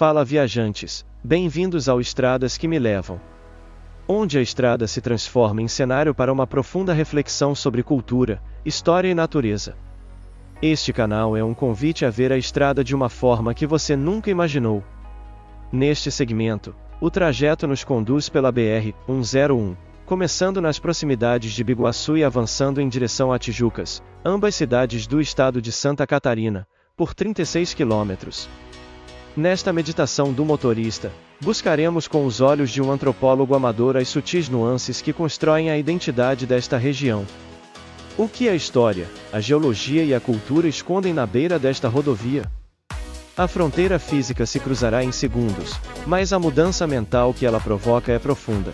Fala viajantes, bem-vindos ao Estradas que me levam. Onde a estrada se transforma em cenário para uma profunda reflexão sobre cultura, história e natureza. Este canal é um convite a ver a estrada de uma forma que você nunca imaginou. Neste segmento, o trajeto nos conduz pela BR-101, começando nas proximidades de Biguaçu e avançando em direção a Tijucas, ambas cidades do estado de Santa Catarina, por 36 quilômetros. Nesta meditação do motorista, buscaremos com os olhos de um antropólogo amador as sutis nuances que constroem a identidade desta região. O que a história, a geologia e a cultura escondem na beira desta rodovia? A fronteira física se cruzará em segundos, mas a mudança mental que ela provoca é profunda.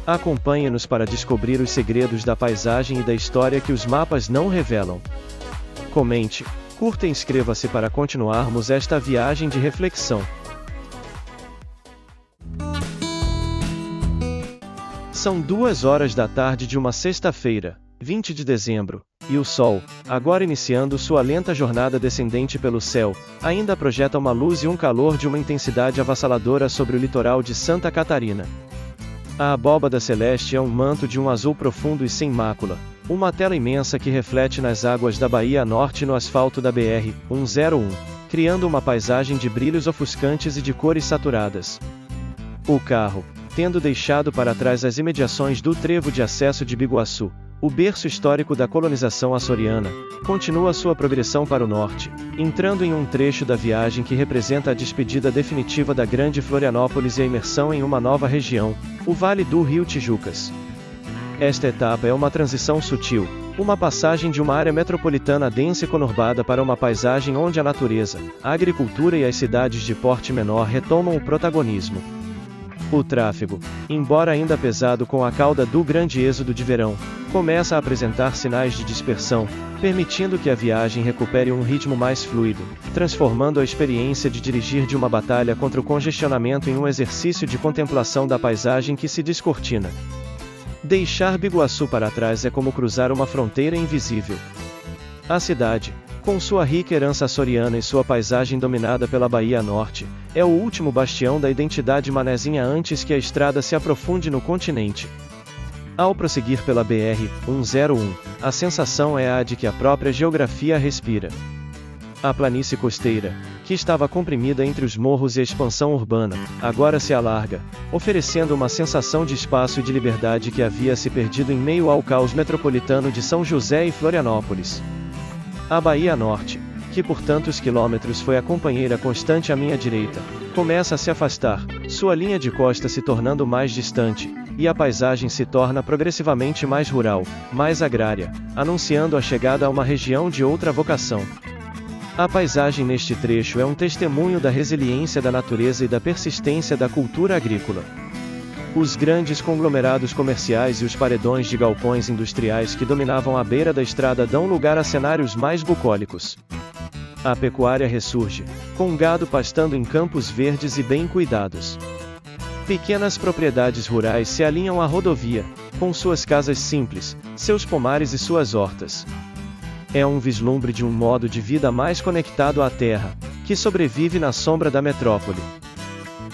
Acompanhe-nos para descobrir os segredos da paisagem e da história que os mapas não revelam. Comente, curta e inscreva-se para continuarmos esta viagem de reflexão. São 2 horas da tarde de uma sexta-feira, 20 de dezembro, e o sol, agora iniciando sua lenta jornada descendente pelo céu, ainda projeta uma luz e um calor de uma intensidade avassaladora sobre o litoral de Santa Catarina. A abóbada celeste é um manto de um azul profundo e sem mácula, uma tela imensa que reflete nas águas da Bahia Norte e no asfalto da BR-101, criando uma paisagem de brilhos ofuscantes e de cores saturadas. O carro, tendo deixado para trás as imediações do trevo de acesso de Biguaçu, o berço histórico da colonização açoriana, continua sua progressão para o norte, entrando em um trecho da viagem que representa a despedida definitiva da grande Florianópolis e a imersão em uma nova região, o Vale do Rio Tijucas. Esta etapa é uma transição sutil, uma passagem de uma área metropolitana densa e conurbada para uma paisagem onde a natureza, a agricultura e as cidades de porte menor retomam o protagonismo. O tráfego, embora ainda pesado com a cauda do grande êxodo de verão, começa a apresentar sinais de dispersão, permitindo que a viagem recupere um ritmo mais fluido, transformando a experiência de dirigir de uma batalha contra o congestionamento em um exercício de contemplação da paisagem que se descortina. Deixar Biguaçu para trás é como cruzar uma fronteira invisível. A cidade, com sua rica herança açoriana e sua paisagem dominada pela Bahia Norte, é o último bastião da identidade manezinha antes que a estrada se aprofunde no continente. Ao prosseguir pela BR-101, a sensação é a de que a própria geografia respira. A planície costeira, que estava comprimida entre os morros e a expansão urbana, agora se alarga, oferecendo uma sensação de espaço e de liberdade que havia se perdido em meio ao caos metropolitano de São José e Florianópolis. A Bahia Norte, que por tantos quilômetros foi a companheira constante à minha direita, começa a se afastar, sua linha de costa se tornando mais distante, e a paisagem se torna progressivamente mais rural, mais agrária, anunciando a chegada a uma região de outra vocação. A paisagem neste trecho é um testemunho da resiliência da natureza e da persistência da cultura agrícola. Os grandes conglomerados comerciais e os paredões de galpões industriais que dominavam a beira da estrada dão lugar a cenários mais bucólicos. A pecuária ressurge, com gado pastando em campos verdes e bem cuidados. Pequenas propriedades rurais se alinham à rodovia, com suas casas simples, seus pomares e suas hortas. É um vislumbre de um modo de vida mais conectado à terra, que sobrevive na sombra da metrópole.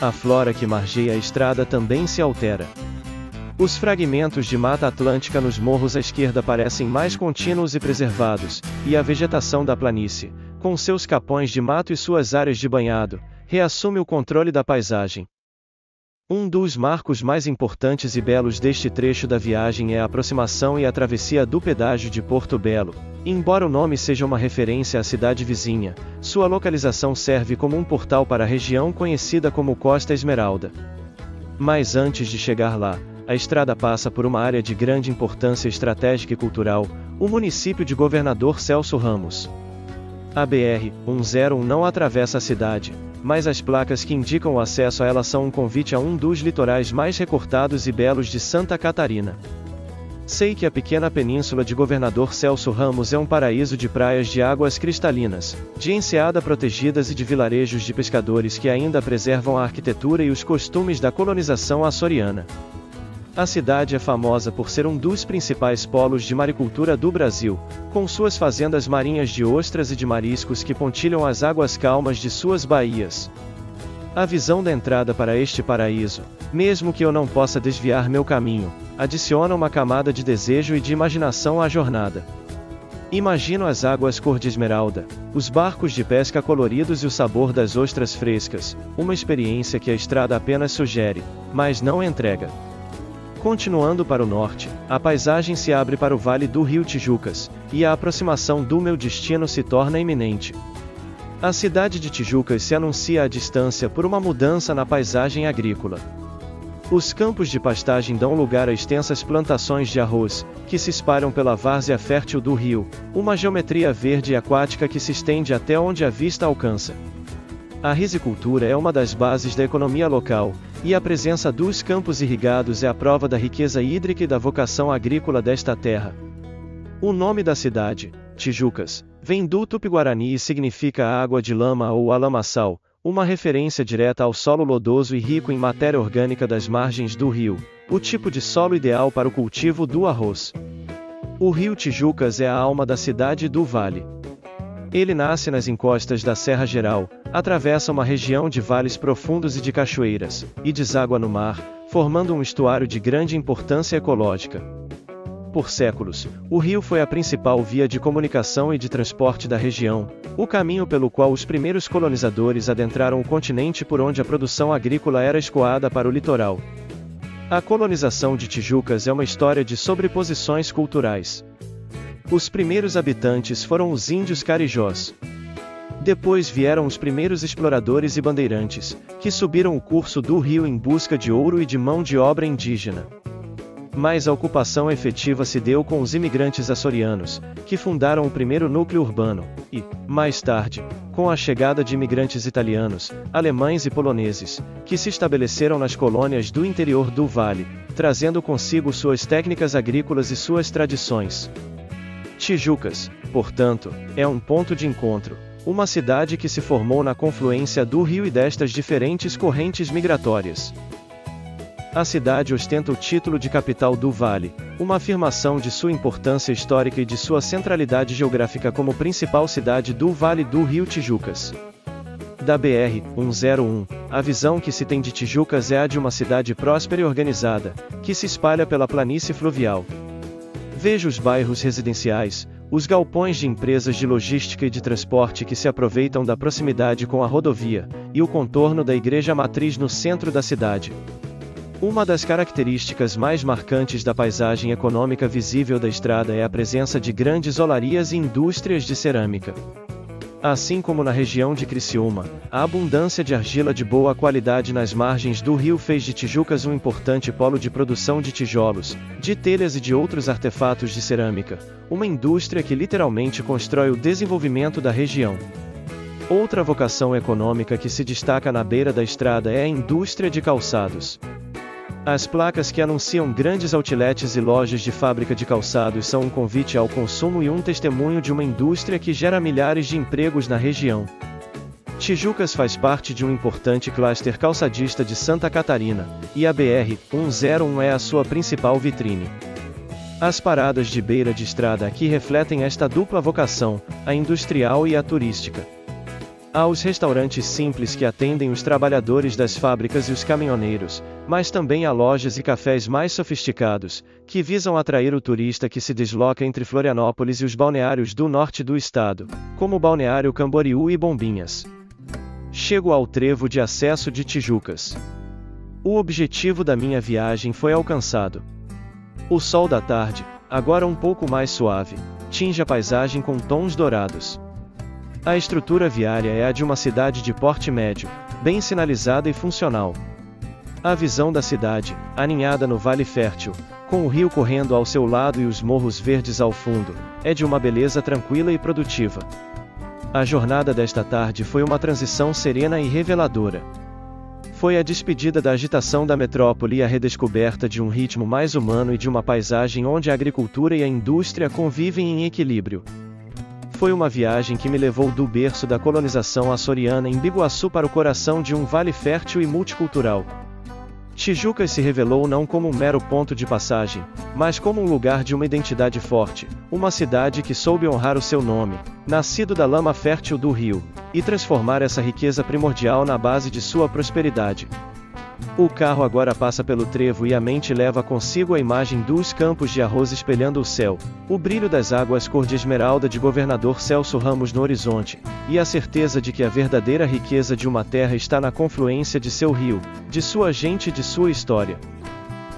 A flora que margeia a estrada também se altera. Os fragmentos de Mata Atlântica nos morros à esquerda parecem mais contínuos e preservados, e a vegetação da planície, com seus capões de mato e suas áreas de banhado, reassume o controle da paisagem. Um dos marcos mais importantes e belos deste trecho da viagem é a aproximação e a travessia do pedágio de Porto Belo. Embora o nome seja uma referência à cidade vizinha, sua localização serve como um portal para a região conhecida como Costa Esmeralda. Mas antes de chegar lá, a estrada passa por uma área de grande importância estratégica e cultural, o município de Governador Celso Ramos. A BR-101 não atravessa a cidade, mas as placas que indicam o acesso a ela são um convite a um dos litorais mais recortados e belos de Santa Catarina. Sei que a pequena península de Governador Celso Ramos é um paraíso de praias de águas cristalinas, de enseada protegidas e de vilarejos de pescadores que ainda preservam a arquitetura e os costumes da colonização açoriana. A cidade é famosa por ser um dos principais polos de maricultura do Brasil, com suas fazendas marinhas de ostras e de mariscos que pontilham as águas calmas de suas baías. A visão da entrada para este paraíso, mesmo que eu não possa desviar meu caminho, adiciona uma camada de desejo e de imaginação à jornada. Imagino as águas cor de esmeralda, os barcos de pesca coloridos e o sabor das ostras frescas, uma experiência que a estrada apenas sugere, mas não entrega. Continuando para o norte, a paisagem se abre para o vale do rio Tijucas, e a aproximação do meu destino se torna iminente. A cidade de Tijucas se anuncia à distância por uma mudança na paisagem agrícola. Os campos de pastagem dão lugar a extensas plantações de arroz, que se espalham pela várzea fértil do rio, uma geometria verde e aquática que se estende até onde a vista alcança. A risicultura é uma das bases da economia local, e a presença dos campos irrigados é a prova da riqueza hídrica e da vocação agrícola desta terra. O nome da cidade, Tijucas, vem do tupi-guarani e significa água de lama ou alamaçal, uma referência direta ao solo lodoso e rico em matéria orgânica das margens do rio, o tipo de solo ideal para o cultivo do arroz. O rio Tijucas é a alma da cidade do vale. Ele nasce nas encostas da Serra Geral, atravessa uma região de vales profundos e de cachoeiras, e deságua no mar, formando um estuário de grande importância ecológica. Por séculos, o rio foi a principal via de comunicação e de transporte da região, o caminho pelo qual os primeiros colonizadores adentraram o continente por onde a produção agrícola era escoada para o litoral. A colonização de Tijucas é uma história de sobreposições culturais. Os primeiros habitantes foram os índios carijós. Depois vieram os primeiros exploradores e bandeirantes, que subiram o curso do rio em busca de ouro e de mão de obra indígena. Mas a ocupação efetiva se deu com os imigrantes açorianos, que fundaram o primeiro núcleo urbano, e, mais tarde, com a chegada de imigrantes italianos, alemães e poloneses, que se estabeleceram nas colônias do interior do vale, trazendo consigo suas técnicas agrícolas e suas tradições. Tijucas, portanto, é um ponto de encontro, uma cidade que se formou na confluência do rio e destas diferentes correntes migratórias. A cidade ostenta o título de capital do vale, uma afirmação de sua importância histórica e de sua centralidade geográfica como principal cidade do vale do rio Tijucas. Da BR-101, a visão que se tem de Tijucas é a de uma cidade próspera e organizada, que se espalha pela planície fluvial. Veja os bairros residenciais, os galpões de empresas de logística e de transporte que se aproveitam da proximidade com a rodovia, e o contorno da igreja matriz no centro da cidade. Uma das características mais marcantes da paisagem econômica visível da estrada é a presença de grandes olarias e indústrias de cerâmica. Assim como na região de Criciúma, a abundância de argila de boa qualidade nas margens do rio fez de Tijucas um importante polo de produção de tijolos, de telhas e de outros artefatos de cerâmica, uma indústria que literalmente constrói o desenvolvimento da região. Outra vocação econômica que se destaca na beira da estrada é a indústria de calçados. As placas que anunciam grandes outlets e lojas de fábrica de calçados são um convite ao consumo e um testemunho de uma indústria que gera milhares de empregos na região. Tijucas faz parte de um importante cluster calçadista de Santa Catarina, e a BR-101 é a sua principal vitrine. As paradas de beira de estrada aqui refletem esta dupla vocação, a industrial e a turística. Há os restaurantes simples que atendem os trabalhadores das fábricas e os caminhoneiros, mas também há lojas e cafés mais sofisticados, que visam atrair o turista que se desloca entre Florianópolis e os balneários do norte do estado, como o Balneário Camboriú e Bombinhas. Chego ao trevo de acesso de Tijucas. O objetivo da minha viagem foi alcançado. O sol da tarde, agora um pouco mais suave, tinge a paisagem com tons dourados. A estrutura viária é a de uma cidade de porte médio, bem sinalizada e funcional. A visão da cidade, aninhada no Vale Fértil, com o rio correndo ao seu lado e os morros verdes ao fundo, é de uma beleza tranquila e produtiva. A jornada desta tarde foi uma transição serena e reveladora. Foi a despedida da agitação da metrópole e a redescoberta de um ritmo mais humano e de uma paisagem onde a agricultura e a indústria convivem em equilíbrio. Foi uma viagem que me levou do berço da colonização açoriana em Biguaçu para o coração de um vale fértil e multicultural. Tijucas se revelou não como um mero ponto de passagem, mas como um lugar de uma identidade forte, uma cidade que soube honrar o seu nome, nascido da lama fértil do rio, e transformar essa riqueza primordial na base de sua prosperidade. O carro agora passa pelo trevo e a mente leva consigo a imagem dos campos de arroz espelhando o céu, o brilho das águas cor de esmeralda de governador Celso Ramos no horizonte, e a certeza de que a verdadeira riqueza de uma terra está na confluência de seu rio, de sua gente e de sua história.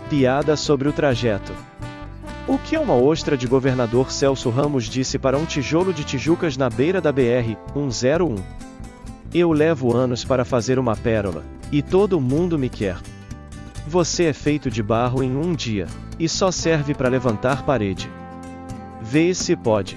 Piada sobre o trajeto. O que uma ostra de governador Celso Ramos disse para um tijolo de Tijucas na beira da BR-101? Eu levo anos para fazer uma pérola, e todo mundo me quer. Você é feito de barro em um dia, e só serve para levantar parede. Vê se pode.